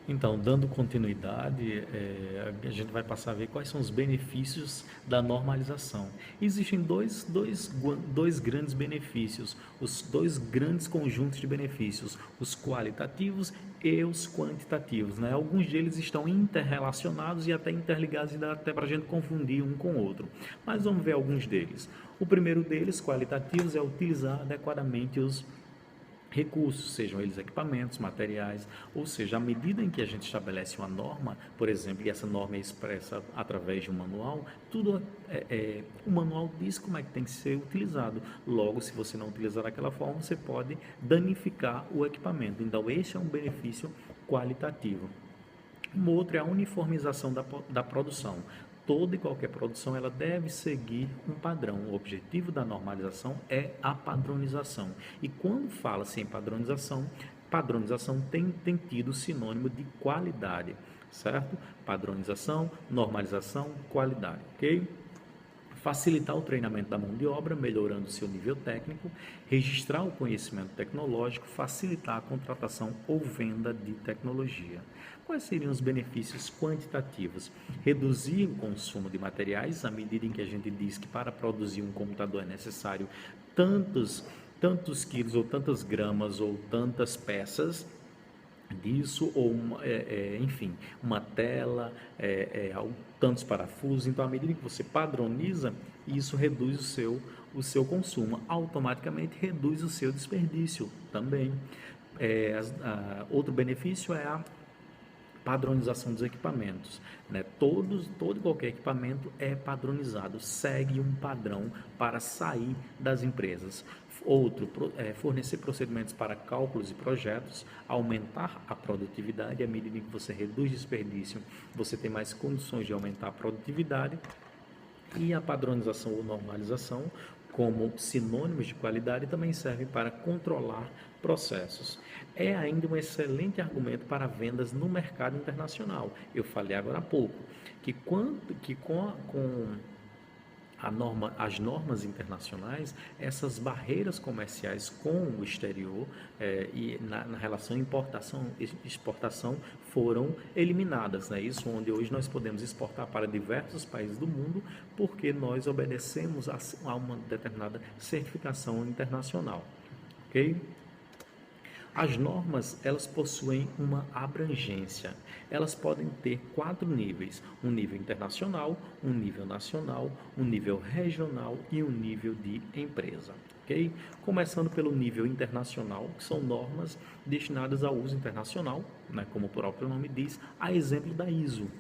Então, dando continuidade, a gente vai passar a ver quais são os benefícios da normalização. Existem dois grandes benefícios, os dois grandes conjuntos de benefícios, os qualitativos e os quantitativos, né? Alguns deles estão interrelacionados e até interligados e dá até para a gente confundir um com o outro. Mas vamos ver alguns deles. O primeiro deles, qualitativos, é utilizar adequadamente os recursos, sejam eles equipamentos, materiais, ou seja, à medida em que a gente estabelece uma norma, por exemplo, e essa norma é expressa através de um manual, o manual diz como é que tem que ser utilizado. Logo, se você não utilizar daquela forma, você pode danificar o equipamento. Então, esse é um benefício qualitativo. Um outro é a uniformização da produção. Toda e qualquer produção ela deve seguir um padrão. O objetivo da normalização é a padronização. E quando fala-se em padronização, padronização tem tido sinônimo de qualidade, certo? Padronização, normalização, qualidade, ok? Facilitar o treinamento da mão de obra, melhorando seu nível técnico, registrar o conhecimento tecnológico, facilitar a contratação ou venda de tecnologia. Quais seriam os benefícios quantitativos? Reduzir o consumo de materiais, à medida em que a gente diz que para produzir um computador é necessário tantos quilos ou tantas gramas ou tantas peças disso, ou enfim, uma tela, tantos parafusos. Então, à medida que você padroniza, isso reduz o seu consumo, automaticamente reduz o seu desperdício também. Outro benefício é a padronização dos equipamentos, né? Todo e qualquer equipamento é padronizado, segue um padrão para sair das empresas. Outro, fornecer procedimentos para cálculos e projetos, aumentar a produtividade. À medida que você reduz desperdício, você tem mais condições de aumentar a produtividade. E a padronização ou normalização, como sinônimos de qualidade, também servem para controlar processos. É ainda um excelente argumento para vendas no mercado internacional. Eu falei agora há pouco que com as normas internacionais, essas barreiras comerciais com o exterior e na relação importação e exportação foram eliminadas, né? Isso onde hoje nós podemos exportar para diversos países do mundo porque nós obedecemos a uma determinada certificação internacional, ok? As normas, elas possuem uma abrangência. Elas podem ter 4 níveis: um nível internacional, um nível nacional, um nível regional e um nível de empresa. Ok? Começando pelo nível internacional, que são normas destinadas ao uso internacional, né, como o próprio nome diz, a exemplo da ISO,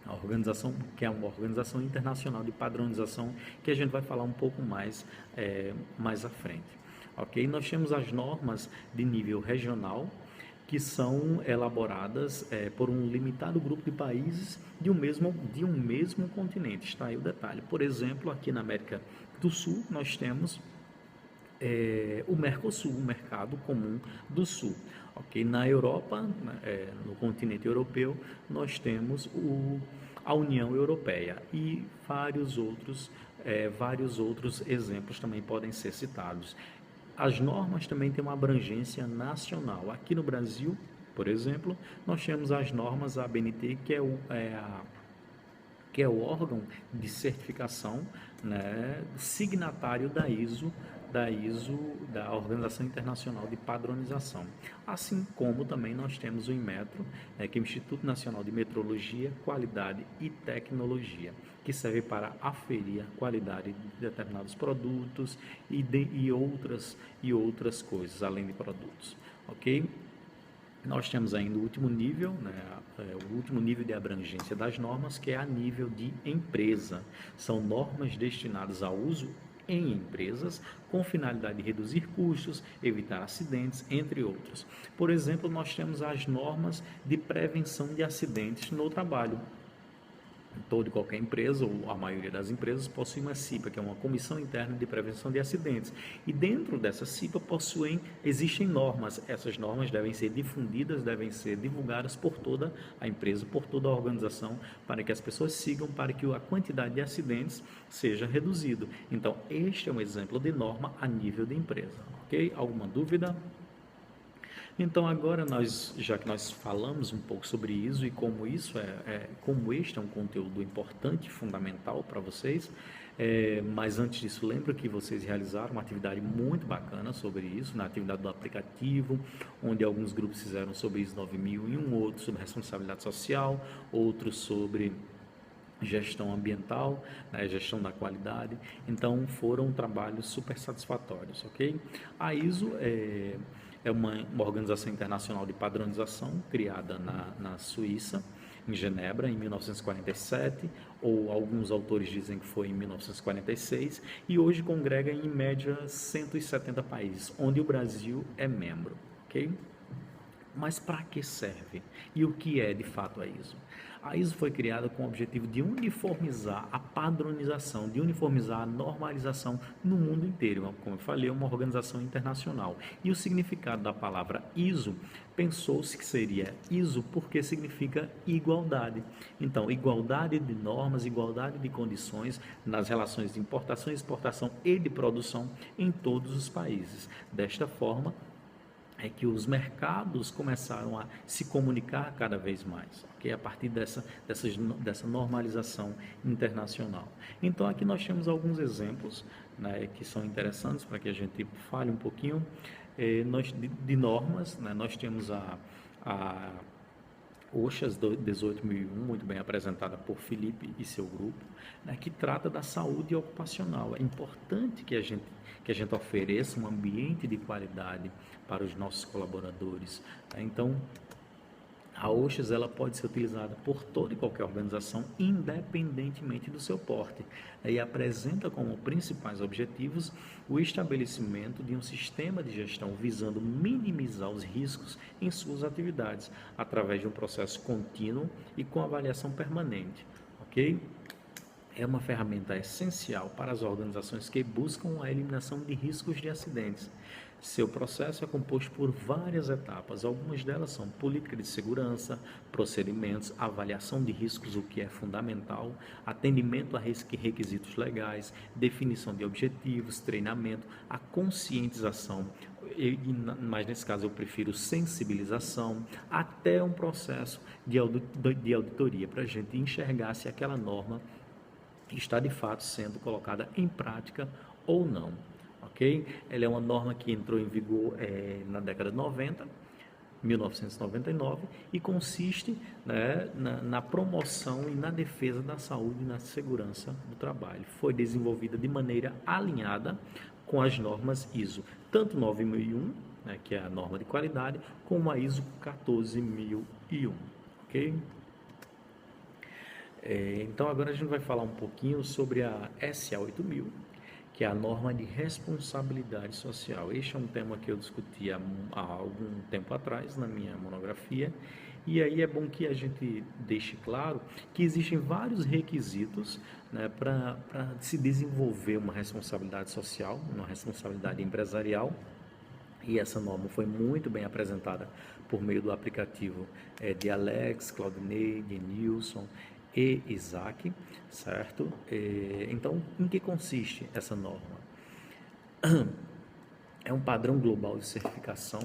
a organização que é uma organização internacional de padronização, que a gente vai falar um pouco mais à frente. Ok? Nós temos as normas de nível regional, que são elaboradas por um limitado grupo de países de um mesmo continente. Está aí o detalhe. Por exemplo, aqui na América do Sul, nós temos o Mercosul, o Mercado Comum do Sul. Ok? Na Europa, no continente europeu, nós temos a União Europeia e vários outros exemplos também podem ser citados. As normas também têm uma abrangência nacional. Aqui no Brasil, por exemplo, nós temos as normas ABNT, que é o órgão de certificação, né, signatário da Organização Internacional de Padronização. Assim como também nós temos o Inmetro, que é o Instituto Nacional de Metrologia, Qualidade e Tecnologia, que serve para aferir a qualidade de determinados produtos e outras coisas, além de produtos. Ok? Nós temos ainda o último nível, né, o último nível de abrangência das normas, que é a nível de empresa. São normas destinadas ao uso em empresas com finalidade de reduzir custos, evitar acidentes, entre outros. Por exemplo, nós temos as normas de prevenção de acidentes no trabalho. Toda e qualquer empresa, ou a maioria das empresas, possui uma CIPA, que é uma Comissão Interna de Prevenção de Acidentes. E dentro dessa CIPA existem normas. Essas normas devem ser difundidas, devem ser divulgadas por toda a empresa, por toda a organização, para que as pessoas sigam, para que a quantidade de acidentes seja reduzida. Então, este é um exemplo de norma a nível de empresa. Ok? Alguma dúvida? Então agora já que nós falamos um pouco sobre ISO e como como este é um conteúdo importante e fundamental para vocês, mas antes disso, lembro que vocês realizaram uma atividade muito bacana sobre isso, na atividade do aplicativo, onde alguns grupos fizeram sobre ISO 9000 e um outro sobre responsabilidade social, outro sobre gestão ambiental, né, gestão da qualidade. Então foram trabalhos super satisfatórios, ok? A ISO é uma organização internacional de padronização criada na Suíça, em Genebra, em 1947, ou alguns autores dizem que foi em 1946, e hoje congrega em média 170 países, onde o Brasil é membro, ok? Mas para que serve? E o que é de fato a ISO? A ISO foi criada com o objetivo de uniformizar a padronização, de uniformizar a normalização no mundo inteiro. Como eu falei, é uma organização internacional. E o significado da palavra ISO, pensou-se que seria ISO porque significa igualdade. Então, igualdade de normas, igualdade de condições nas relações de importação, exportação e de produção em todos os países. Desta forma, é que os mercados começaram a se comunicar cada vez mais, ok? A partir dessa normalização internacional. Então, aqui nós temos alguns exemplos, né, que são interessantes para que a gente fale um pouquinho de normas, né? Nós temos a OSHAS 18001, muito bem apresentada por Felipe e seu grupo, né, que trata da saúde ocupacional. É importante que a gente ofereça um ambiente de qualidade para os nossos colaboradores, tá? Então, a OSHAS ela pode ser utilizada por toda e qualquer organização, independentemente do seu porte, e apresenta como principais objetivos o estabelecimento de um sistema de gestão visando minimizar os riscos em suas atividades, através de um processo contínuo e com avaliação permanente, ok? É uma ferramenta essencial para as organizações que buscam a eliminação de riscos de acidentes. Seu processo é composto por várias etapas, algumas delas são política de segurança, procedimentos, avaliação de riscos, o que é fundamental, atendimento a requisitos legais, definição de objetivos, treinamento, a conscientização, mas nesse caso eu prefiro sensibilização, até um processo de auditoria, para a gente enxergar se aquela norma está de fato sendo colocada em prática ou não, ok? Ela é uma norma que entrou em vigor na década de 90, 1999, e consiste, né, na promoção e na defesa da saúde e na segurança do trabalho. Foi desenvolvida de maneira alinhada com as normas ISO, tanto 9001, né, que é a norma de qualidade, como a ISO 14001, ok? Então agora a gente vai falar um pouquinho sobre a SA 8000, que é a norma de responsabilidade social. Este é um tema que eu discuti há algum tempo atrás na minha monografia, e aí é bom que a gente deixe claro que existem vários requisitos, né, para se desenvolver uma responsabilidade social, uma responsabilidade empresarial. E essa norma foi muito bem apresentada por meio do aplicativo de Alex, Claudinei, de Nilson e Isaac, certo? Então, em que consiste essa norma? É um padrão global de certificação,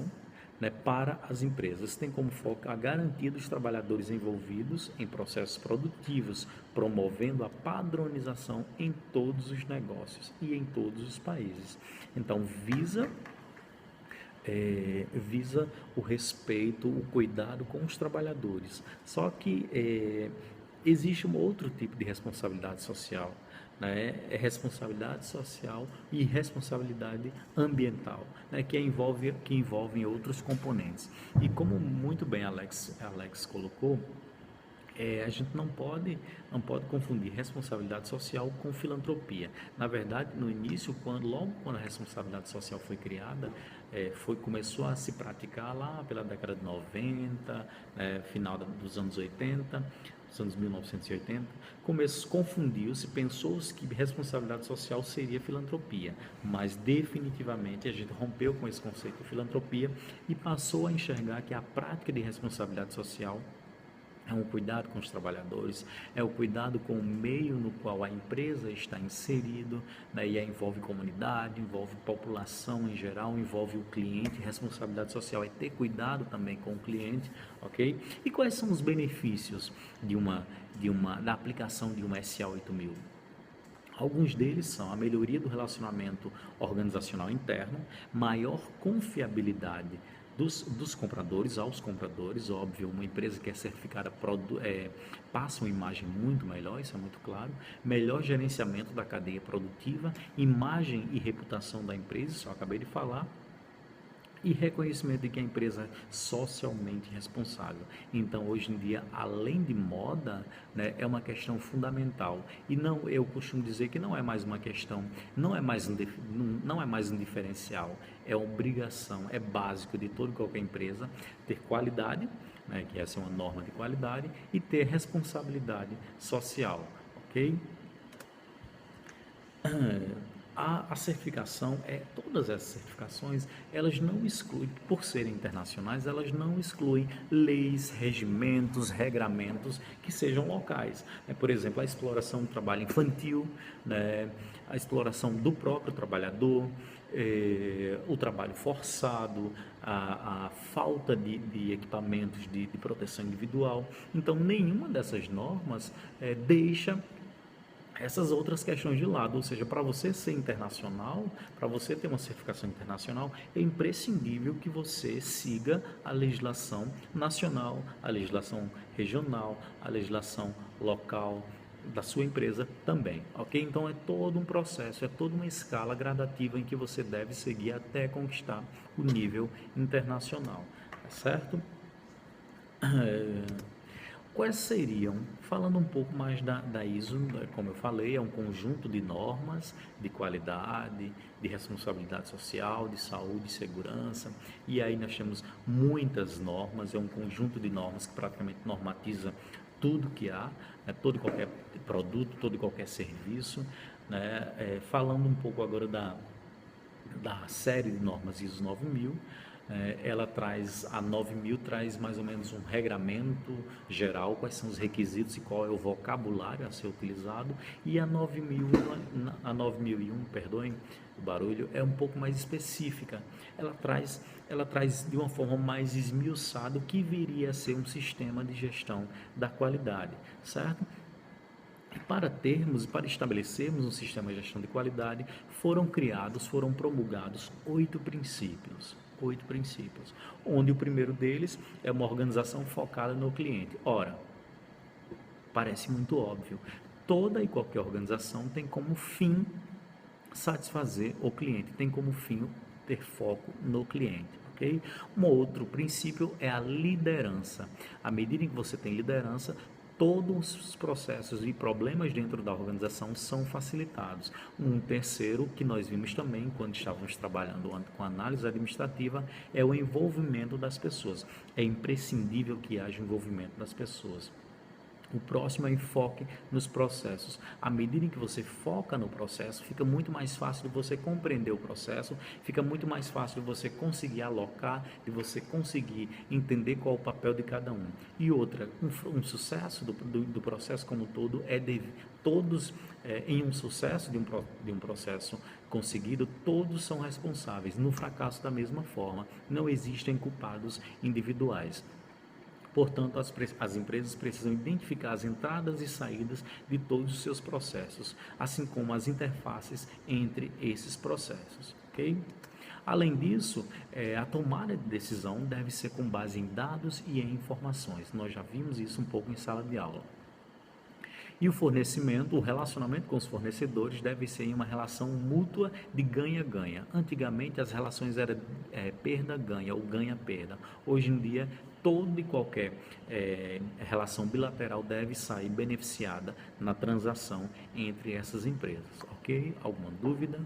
né, para as empresas. Tem como foco a garantia dos trabalhadores envolvidos em processos produtivos, promovendo a padronização em todos os negócios e em todos os países. Então, visa o respeito, o cuidado com os trabalhadores. Só que existe um outro tipo de responsabilidade social, né? É responsabilidade social e responsabilidade ambiental, né? que envolvem outros componentes. E como muito bem Alex colocou, a gente não pode confundir responsabilidade social com filantropia. Na verdade, no início, logo quando a responsabilidade social foi criada, começou a se praticar lá pela década de 90, final dos anos 80, dos anos 1980, confundiu-se, pensou-se que responsabilidade social seria filantropia, mas definitivamente a gente rompeu com esse conceito de filantropia e passou a enxergar que a prática de responsabilidade social É um cuidado com os trabalhadores, é o cuidado com o meio no qual a empresa está inserido, né? E aí envolve comunidade, envolve população em geral, envolve o cliente, responsabilidade social é ter cuidado também com o cliente, ok? E quais são os benefícios da aplicação de uma SA 8000? Alguns deles são a melhoria do relacionamento organizacional interno, maior confiabilidade dos compradores aos compradores, óbvio, uma empresa que é certificada passa uma imagem muito melhor, isso é muito claro, melhor gerenciamento da cadeia produtiva, imagem e reputação da empresa, isso eu acabei de falar, e reconhecimento de que a empresa é socialmente responsável. Então, hoje em dia, além de moda, né, é uma questão fundamental. E não, eu costumo dizer que não é mais uma questão, não é mais um diferencial, é obrigação, é básico de toda e qualquer empresa ter qualidade, né, que essa é uma norma de qualidade, e ter responsabilidade social, ok? A certificação, todas essas certificações, elas não excluem, por serem internacionais, elas não excluem leis, regimentos, regramentos que sejam locais. Por exemplo, a exploração do trabalho infantil, né, a exploração do próprio trabalhador, o trabalho forçado, a falta de equipamentos de proteção individual. Então, nenhuma dessas normas deixa essas outras questões de lado, ou seja, para você ser internacional, para você ter uma certificação internacional, é imprescindível que você siga a legislação nacional, a legislação regional, a legislação local da sua empresa também, ok? Então é todo um processo, é toda uma escala gradativa em que você deve seguir até conquistar o nível internacional, tá certo? Quais seriam, falando um pouco mais da ISO, como eu falei, é um conjunto de normas de qualidade, de responsabilidade social, de saúde e segurança, e aí nós temos muitas normas, é um conjunto de normas que praticamente normatiza tudo que há, né, todo e qualquer produto, todo e qualquer serviço, né, falando um pouco agora da série de normas ISO 9000, ela traz, a 9000 traz mais ou menos um regramento geral, quais são os requisitos e qual é o vocabulário a ser utilizado, e a 9001, perdoem o barulho, é um pouco mais específica, ela traz de uma forma mais esmiuçada o que viria a ser um sistema de gestão da qualidade, certo? Para estabelecermos um sistema de gestão de qualidade, foram promulgados 8 princípios. 8 princípios, onde o primeiro deles é uma organização focada no cliente. Ora, parece muito óbvio, toda e qualquer organização tem como fim satisfazer o cliente, tem como fim ter foco no cliente. Okay? Um outro princípio é a liderança. À medida em que você tem liderança, todos os processos e problemas dentro da organização são facilitados. Um terceiro, que nós vimos também quando estávamos trabalhando com análise administrativa, é o envolvimento das pessoas. É imprescindível que haja envolvimento das pessoas. O próximo é enfoque nos processos. À medida em que você foca no processo, fica muito mais fácil de você compreender o processo, fica muito mais fácil de você conseguir alocar, de você conseguir entender qual é o papel de cada um. E outra, um sucesso do processo como um todo em um sucesso de um processo conseguido, todos são responsáveis. No fracasso, da mesma forma, não existem culpados individuais. Portanto, as empresas precisam identificar as entradas e saídas de todos os seus processos, assim como as interfaces entre esses processos. Okay? Além disso, a tomada de decisão deve ser com base em dados e em informações. Nós já vimos isso um pouco em sala de aula. E o relacionamento com os fornecedores deve ser em uma relação mútua de ganha-ganha. Antigamente as relações eram perda-ganha ou ganha-perda. Hoje em dia, toda e qualquer relação bilateral deve sair beneficiada na transação entre essas empresas. Ok? Alguma dúvida?